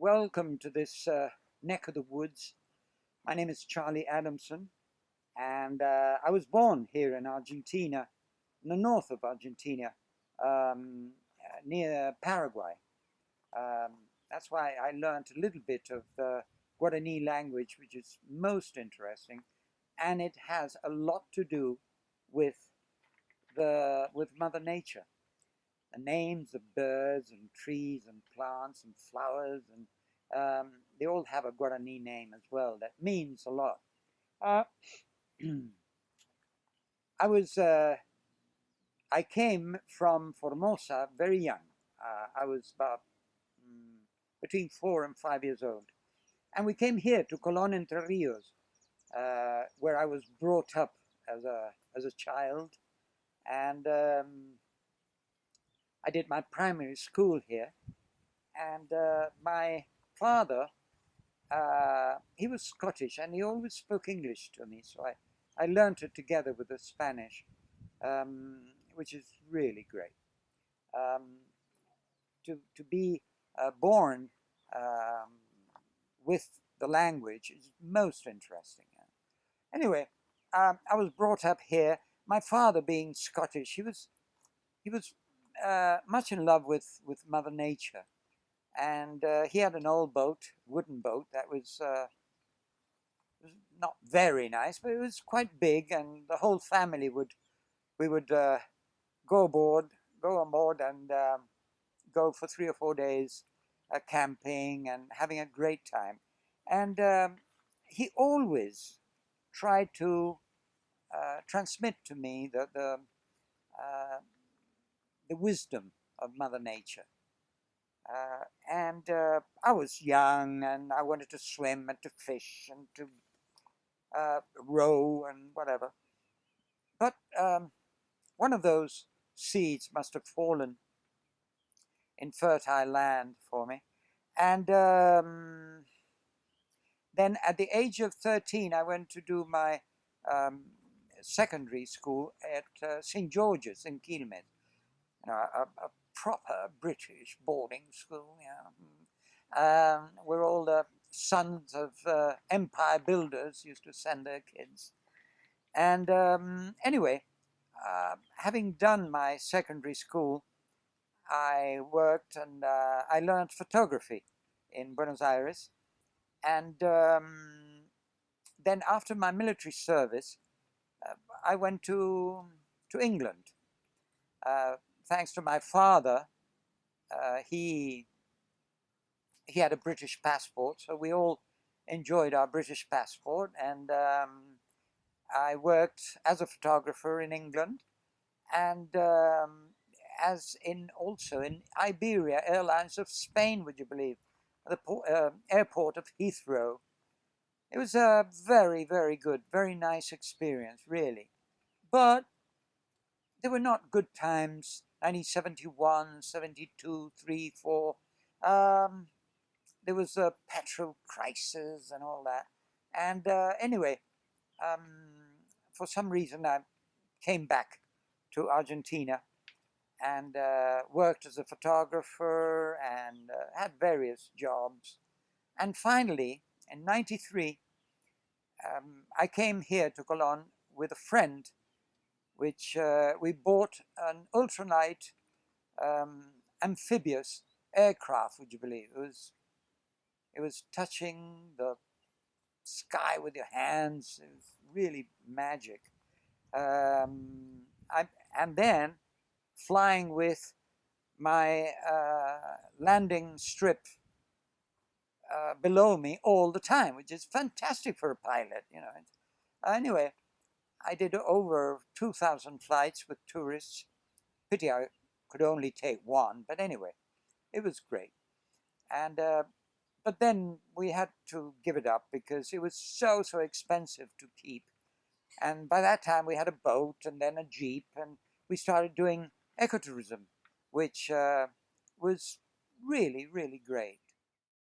welcome to this neck of the woods. My name is Charlie Adamson, and I was born here in Argentina, in the north of Argentina, near Paraguay. That's why I learned a little bit of the Guarani language, which is most interesting, and it has a lot to do with Mother Nature. The names of birds and trees and plants and flowers, and they all have a Guarani name as well. That means a lot. Uh, I came from Formosa very young. I was about between 4 and 5 years old, and we came here to Colón Entre Rios, where I was brought up as a child, and I did my primary school here. And my father, he was Scottish, and he always spoke English to me, so I learned it together with the Spanish, which is really great. To be born with the language is most interesting. Anyway, I was brought up here. My father, being Scottish, he was much in love with Mother Nature, and he had an old boat, wooden boat, that was not very nice, but it was quite big, and the whole family would go on board, and go for 3 or 4 days camping and having a great time. And he always tried to transmit to me the wisdom of Mother Nature. I was young, and I wanted to swim and to fish and to row and whatever. But one of those seeds must have fallen in fertile land for me. And then at the age of 13, I went to do my secondary school at St. George's in Quilmes. A proper British boarding school, where all the sons of empire builders used to send their kids. And anyway, having done my secondary school, I worked, and I learned photography in Buenos Aires. And then after my military service, I went to England. Thanks to my father, he had a British passport, so we all enjoyed our British passport. And I worked as a photographer in England, and also in Iberia Airlines of Spain, would you believe, the airport of Heathrow. It was a very, very good, very nice experience, really. But they were not good times. 1971, 72, 3, 4. There was a petrol crisis and all that. And anyway, for some reason I came back to Argentina and worked as a photographer and had various jobs. And finally, in 93, I came here to Colón with a friend, which we bought an ultralight amphibious aircraft, would you believe? It was touching the sky with your hands. It was really magic. And then flying with my landing strip below me all the time, which is fantastic for a pilot, Anyway, I did over 2,000 flights with tourists. Pity I could only take one, but anyway, it was great. And but then we had to give it up because it was so expensive to keep. And by that time we had a boat and then a jeep, and we started doing ecotourism, which was really, really great.